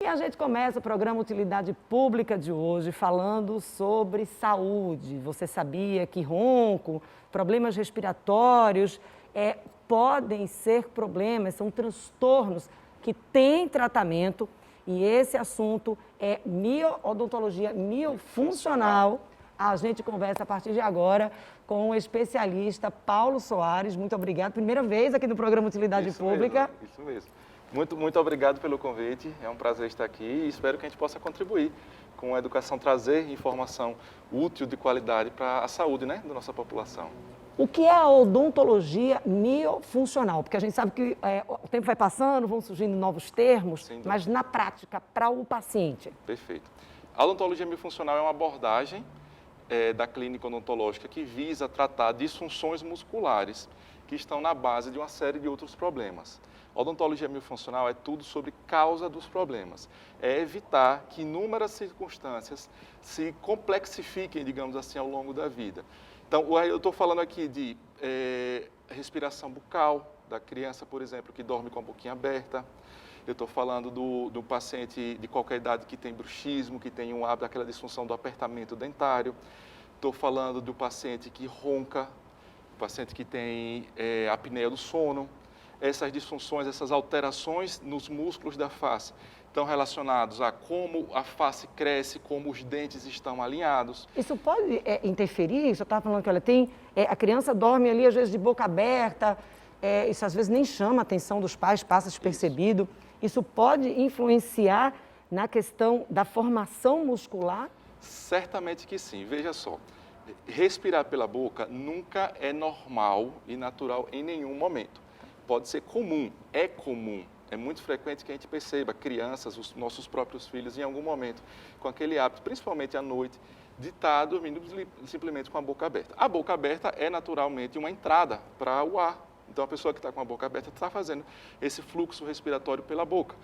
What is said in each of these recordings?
E a gente começa o programa Utilidade Pública de hoje falando sobre saúde. Você sabia que ronco, problemas respiratórios podem ser problemas, são transtornos que têm tratamento, e esse assunto é odontologia miofuncional. A gente conversa a partir de agora com o especialista Paulo Soares. Muito obrigado. Primeira vez aqui no programa Utilidade Pública. Isso mesmo. Muito obrigado pelo convite. É um prazer estar aqui e espero que a gente possa contribuir com a educação, trazer informação útil de qualidade para a saúde, né, da nossa população. O que é a odontologia miofuncional? Porque a gente sabe que o tempo vai passando, vão surgindo novos termos, mas na prática, para o paciente. Perfeito. A odontologia miofuncional é uma abordagem da clínica odontológica que visa tratar disfunções musculares que estão na base de uma série de outros problemas. A odontologia miofuncional é tudo sobre causa dos problemas. É evitar que inúmeras circunstâncias se complexifiquem, digamos assim, ao longo da vida. Então, eu estou falando aqui de respiração bucal, da criança, por exemplo, que dorme com a boquinha aberta. Eu estou falando do paciente de qualquer idade que tem bruxismo, que tem aquela disfunção do apertamento dentário. Estou falando do paciente que ronca, o paciente que tem apneia do sono. Essas disfunções, essas alterações nos músculos da face estão relacionados a como a face cresce, como os dentes estão alinhados. Isso pode interferir? Você estava falando que a criança dorme ali, às vezes, de boca aberta, isso às vezes nem chama a atenção dos pais, passa despercebido. Isso pode influenciar na questão da formação muscular? Certamente que sim. Veja só, respirar pela boca nunca é normal e natural em nenhum momento. Pode ser comum, é muito frequente que a gente perceba crianças, os nossos próprios filhos, em algum momento, com aquele hábito, principalmente à noite, de estar dormindo simplesmente com a boca aberta. A boca aberta é naturalmente uma entrada para o ar. Então, a pessoa que está com a boca aberta está fazendo esse fluxo respiratório pela boca.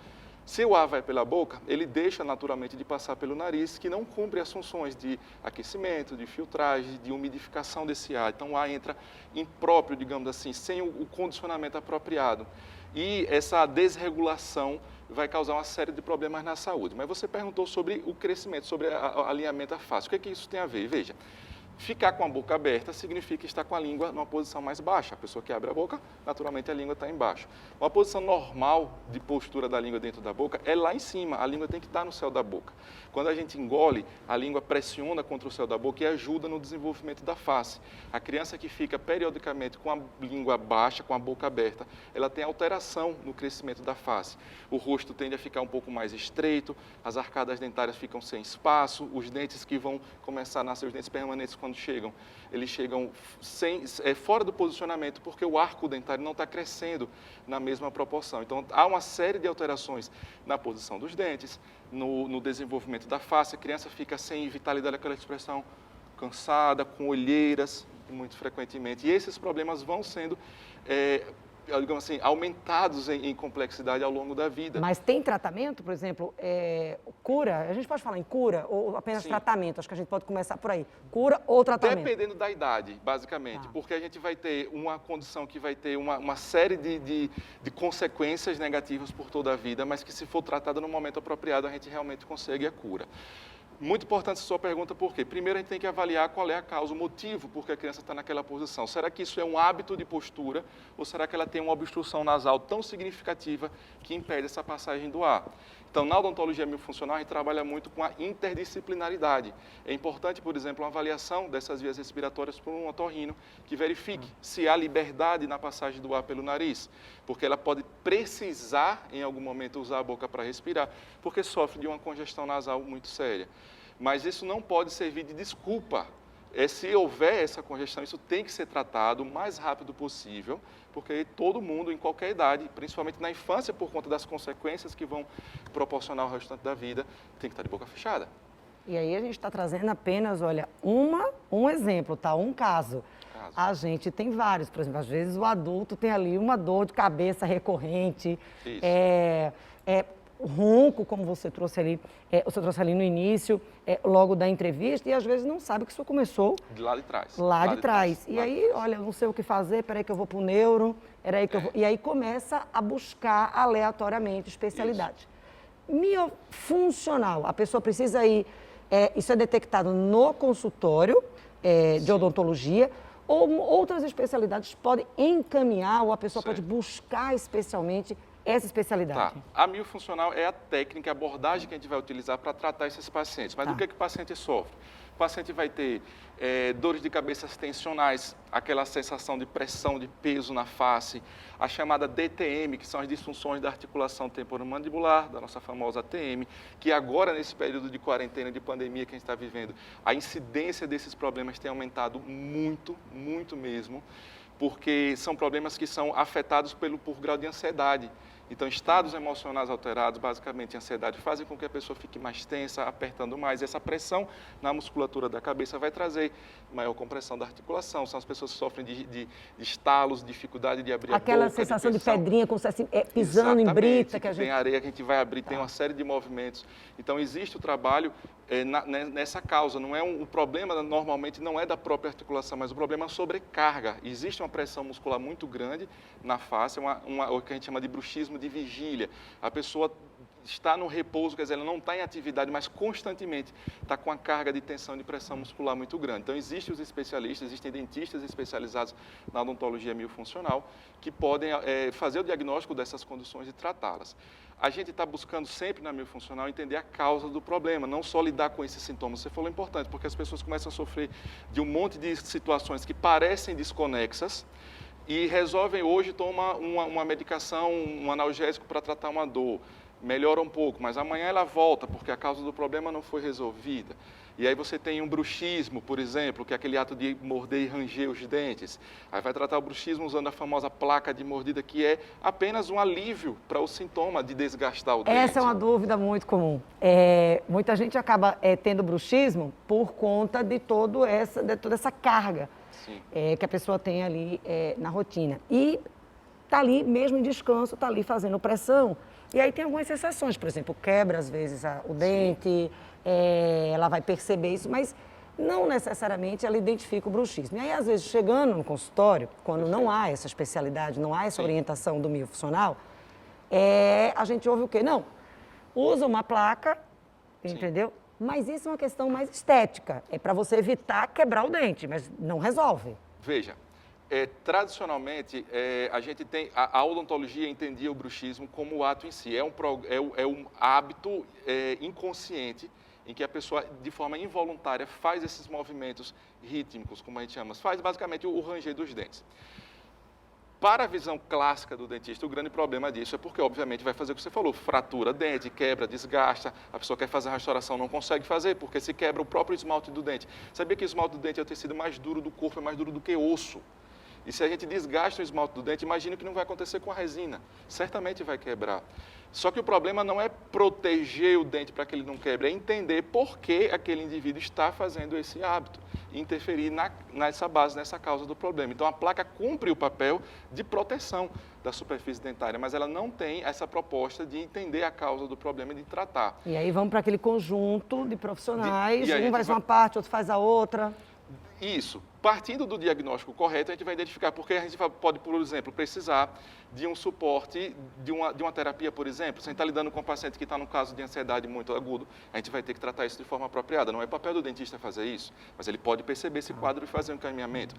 Se o ar vai pela boca, ele deixa naturalmente de passar pelo nariz, que não cumpre as funções de aquecimento, de filtragem, de umidificação desse ar. Então, o ar entra impróprio, digamos assim, sem o condicionamento apropriado. E essa desregulação vai causar uma série de problemas na saúde. Mas você perguntou sobre o crescimento, sobre o alinhamento da face. O que é que isso tem a ver? Veja. Ficar com a boca aberta significa estar com a língua numa posição mais baixa. A pessoa que abre a boca, naturalmente a língua está embaixo. Uma posição normal de postura da língua dentro da boca é lá em cima. A língua tem que estar no céu da boca. Quando a gente engole, a língua pressiona contra o céu da boca e ajuda no desenvolvimento da face. A criança que fica periodicamente com a língua baixa, com a boca aberta, ela tem alteração no crescimento da face. O rosto tende a ficar um pouco mais estreito, as arcadas dentárias ficam sem espaço, os dentes que vão começar a nascer, os dentes permanentes quando chegam, eles chegam fora do posicionamento porque o arco dentário não está crescendo na mesma proporção. Então, há uma série de alterações na posição dos dentes, no desenvolvimento da face. A criança fica sem vitalidade, aquela expressão cansada, com olheiras, muito frequentemente. E esses problemas vão sendo digamos assim, aumentados em complexidade ao longo da vida. Mas tem tratamento, por exemplo, cura? A gente pode falar em cura ou apenas tratamento? Acho que a gente pode começar por aí. Cura ou tratamento? Dependendo da idade, basicamente, porque a gente vai ter uma condição que vai ter uma série de consequências negativas por toda a vida, mas que se for tratada no momento apropriado, a gente realmente consegue a cura. Muito importante a sua pergunta, por quê? Primeiro, a gente tem que avaliar qual é a causa, o motivo por que a criança está naquela posição. Será que isso é um hábito de postura ou será que ela tem uma obstrução nasal tão significativa que impede essa passagem do ar? Então, na odontologia miofuncional, a gente trabalha muito com a interdisciplinaridade. É importante, por exemplo, uma avaliação dessas vias respiratórias por um otorrino que verifique se há liberdade na passagem do ar pelo nariz, porque ela pode precisar, em algum momento, usar a boca para respirar, porque sofre de uma congestão nasal muito séria. Mas isso não pode servir de desculpa. Se houver essa congestão, isso tem que ser tratado o mais rápido possível, porque todo mundo, em qualquer idade, principalmente na infância, por conta das consequências que vão proporcionar ao restante da vida, tem que estar de boca fechada. E aí a gente está trazendo apenas, olha, um exemplo, tá? Um caso. A gente tem vários, por exemplo, às vezes o adulto tem ali uma dor de cabeça recorrente, ronco, como você trouxe ali no início, logo da entrevista, e às vezes não sabe que isso começou de lá de trás. Lá de trás. E aí, olha, não sei o que fazer, peraí que eu vou para o neuro, e aí começa a buscar aleatoriamente especialidade. miofuncional. A pessoa precisa ir, isso é detectado no consultório de odontologia, ou outras especialidades podem encaminhar, ou a pessoa pode buscar especialmente essa especialidade. Tá. A miofuncional é a técnica, a abordagem que a gente vai utilizar para tratar esses pacientes. Mas do que o paciente sofre? O paciente vai ter dores de cabeça tensionais, aquela sensação de pressão, de peso na face, a chamada DTM, que são as disfunções da articulação temporomandibular, da nossa famosa TM, que agora, nesse período de quarentena, de pandemia que a gente está vivendo, a incidência desses problemas tem aumentado muito, muito mesmo, porque são problemas que são afetados por grau de ansiedade. Então, estados emocionais alterados, basicamente ansiedade, fazem com que a pessoa fique mais tensa, apertando mais. E essa pressão na musculatura da cabeça vai trazer maior compressão da articulação. São as pessoas que sofrem de estalos, dificuldade de abrir a boca. Aquela sensação de pedrinha, como se assim, pisando em brita. Que tem areia que a gente vai abrir, tem uma série de movimentos. Então, existe o trabalho nessa causa. Não é o problema, normalmente, não é da própria articulação, mas o problema é a sobrecarga. Existe uma pressão muscular muito grande na face, o que a gente chama de bruxismo de vigília. A pessoa está no repouso, quer dizer, ela não está em atividade, mas constantemente está com a carga de tensão e de pressão muscular muito grande. Então, existem os especialistas, existem dentistas especializados na odontologia miofuncional que podem fazer o diagnóstico dessas condições e tratá-las. A gente está buscando sempre na miofuncional entender a causa do problema, não só lidar com esses sintomas. Você falou importante, porque as pessoas começam a sofrer de um monte de situações que parecem desconexas, e resolvem hoje tomar uma medicação, um analgésico para tratar uma dor. Melhora um pouco, mas amanhã ela volta, porque a causa do problema não foi resolvida. E aí você tem um bruxismo, por exemplo, que é aquele ato de morder e ranger os dentes. Aí vai tratar o bruxismo usando a famosa placa de mordida, que é apenas um alívio para o sintoma de desgastar o dente. Essa é uma dúvida muito comum. Muita gente acaba tendo bruxismo por conta de toda essa carga que a pessoa tem ali na rotina. E está ali, mesmo em descanso, está ali fazendo pressão. E aí tem algumas exceções, por exemplo, quebra às vezes o dente, ela vai perceber isso, mas não necessariamente ela identifica o bruxismo. E aí, às vezes, chegando no consultório, quando não há essa especialidade, não há essa orientação do miofuncional, a gente ouve o quê? Não, usa uma placa, entendeu? Mas isso é uma questão mais estética, é para você evitar quebrar o dente, mas não resolve. Veja, tradicionalmente, a gente tem, a odontologia entendia o bruxismo como o ato em si, é um hábito inconsciente em que a pessoa, de forma involuntária, faz esses movimentos rítmicos, como a gente chama, faz basicamente o ranger dos dentes. Para a visão clássica do dentista, o grande problema disso é porque, obviamente, vai fazer o que você falou, fratura dente, quebra, desgasta, a pessoa quer fazer a restauração, não consegue fazer, porque se quebra o próprio esmalte do dente. Sabia que o esmalte do dente é o tecido mais duro do corpo, é mais duro do que osso. E se a gente desgasta o esmalte do dente, imagina o que não vai acontecer com a resina. Certamente vai quebrar. Só que o problema não é proteger o dente para que ele não quebre, é entender por que aquele indivíduo está fazendo esse hábito e interferir nessa base, nessa causa do problema. Então, a placa cumpre o papel de proteção da superfície dentária, mas ela não tem essa proposta de entender a causa do problema e de tratar. E aí vamos para aquele conjunto de profissionais, um faz uma parte, outro faz a outra. Isso. Partindo do diagnóstico correto, a gente vai identificar, porque a gente pode, por exemplo, precisar de um suporte, de uma terapia, por exemplo. Se a gente está lidando com um paciente que está num caso de ansiedade muito agudo, a gente vai ter que tratar isso de forma apropriada. Não é papel do dentista fazer isso, mas ele pode perceber esse quadro e fazer um encaminhamento.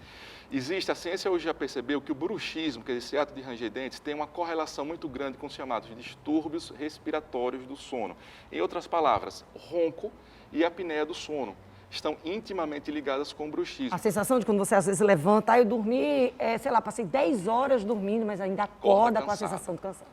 A ciência hoje já percebeu que o bruxismo, que é esse ato de ranger dentes, tem uma correlação muito grande com os chamados distúrbios respiratórios do sono. Em outras palavras, ronco e apneia do sono estão intimamente ligadas com o bruxismo. A sensação de quando você às vezes levanta, eu dormi, passei 10 horas dormindo, mas ainda acorda com a sensação de cansaço.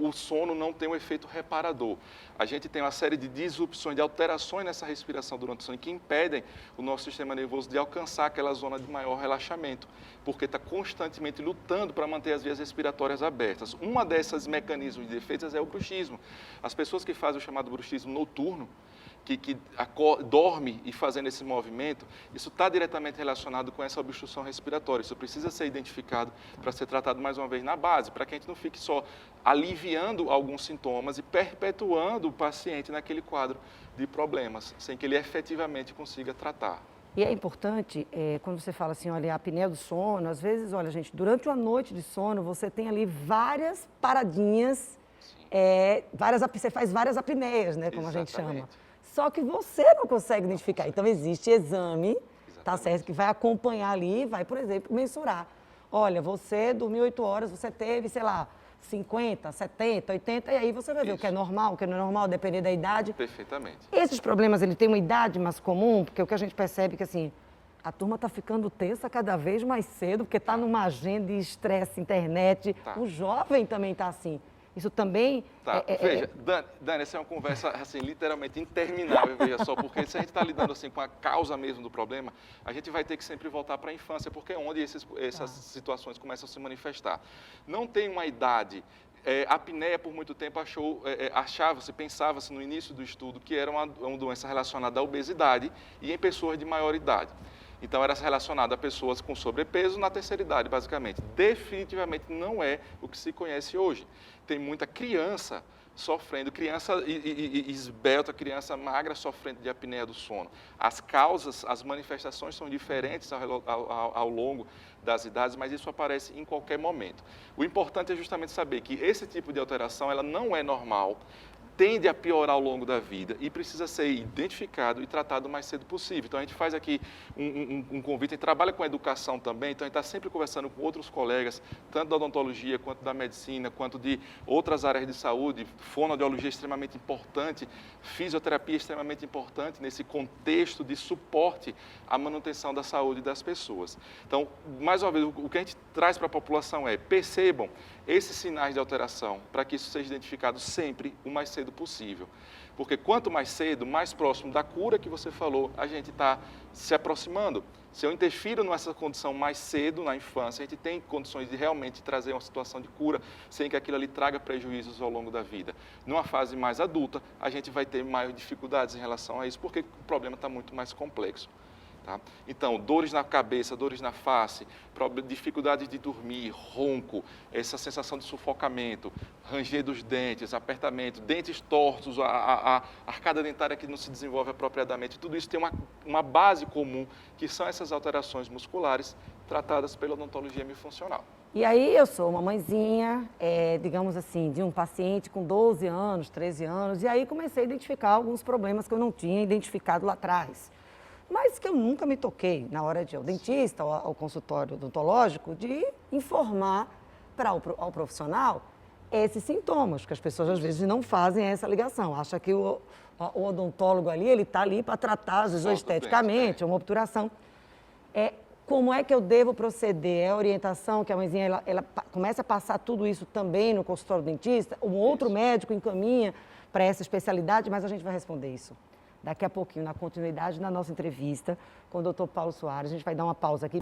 O sono não tem um efeito reparador. A gente tem uma série de disrupções, de alterações nessa respiração durante o sono que impedem o nosso sistema nervoso de alcançar aquela zona de maior relaxamento, porque está constantemente lutando para manter as vias respiratórias abertas. Uma dessas mecanismos de defesa é o bruxismo. As pessoas que fazem o chamado bruxismo noturno, que dorme e fazendo esse movimento, isso está diretamente relacionado com essa obstrução respiratória. Isso precisa ser identificado para ser tratado mais uma vez na base, para que a gente não fique só aliviando alguns sintomas e perpetuando o paciente naquele quadro de problemas, sem que ele efetivamente consiga tratar. E é importante, quando você fala assim, olha, a apneia do sono, às vezes, olha, gente, durante uma noite de sono, você tem ali várias paradinhas Você faz várias apneias, né, como a gente chama. Exatamente. Só que você não consegue identificar. Então, existe exame, tá certo, que vai acompanhar ali, vai, por exemplo, mensurar. Olha, você dormiu 8 horas, você teve, sei lá, 50, 70, 80, e aí você vai ver o que é normal, o que não é normal, dependendo da idade. Perfeitamente. Esses problemas, ele tem uma idade mais comum, porque o que a gente percebe é que, assim, a turma está ficando tensa cada vez mais cedo, porque está numa agenda de estresse, internet. O jovem também está assim. Isso também... Veja, Dani, essa é uma conversa, assim, literalmente interminável, veja só, porque se a gente está lidando, assim, com a causa mesmo do problema, a gente vai ter que sempre voltar para a infância, porque é onde essas situações começam a se manifestar. Não tem uma idade. A apneia, por muito tempo, pensava-se no início do estudo que era uma doença relacionada à obesidade e em pessoas de maior idade. Então, era relacionada a pessoas com sobrepeso na terceira idade, basicamente. Definitivamente não é o que se conhece hoje. Tem muita criança sofrendo, criança esbelta, criança magra sofrendo de apneia do sono. As causas, as manifestações são diferentes ao longo das idades, mas isso aparece em qualquer momento. O importante é justamente saber que esse tipo de alteração ela não é normal, tende a piorar ao longo da vida e precisa ser identificado e tratado o mais cedo possível. Então, a gente faz aqui um convite, a gente trabalha com educação também, então a gente está sempre conversando com outros colegas, tanto da odontologia, quanto da medicina, quanto de outras áreas de saúde, fonoaudiologia é extremamente importante, fisioterapia é extremamente importante nesse contexto de suporte à manutenção da saúde das pessoas. Então, mais uma vez, o que a gente traz para a população é, percebam esses sinais de alteração, para que isso seja identificado sempre o mais cedo possível. Porque quanto mais cedo, mais próximo da cura que você falou, a gente está se aproximando. Se eu interfiro nessa condição mais cedo, na infância, a gente tem condições de realmente trazer uma situação de cura, sem que aquilo ali traga prejuízos ao longo da vida. Numa fase mais adulta, a gente vai ter maiores dificuldades em relação a isso, porque o problema está muito mais complexo. Tá? Então, dores na cabeça, dores na face, dificuldades de dormir, ronco, essa sensação de sufocamento, ranger dos dentes, apertamento, dentes tortos, a arcada dentária que não se desenvolve apropriadamente, tudo isso tem uma base comum, que são essas alterações musculares tratadas pela odontologia hemifuncional. E aí eu sou uma mãezinha, digamos assim, de um paciente com 12 anos, 13 anos, e aí comecei a identificar alguns problemas que eu não tinha identificado lá atrás. Mas que eu nunca me toquei na hora de ir ao dentista, ao consultório odontológico, de informar ao profissional esses sintomas, que as pessoas às vezes não fazem essa ligação. Acha que o odontólogo ali, ele está ali para tratar, às vezes, esteticamente, uma obturação. Como é que eu devo proceder? É a orientação que a mãezinha ela começa a passar tudo isso também no consultório do dentista? Um outro médico encaminha para essa especialidade, mas a gente vai responder isso daqui a pouquinho, na continuidade da nossa entrevista com o Dr. Paulo Soares. A gente vai dar uma pausa aqui.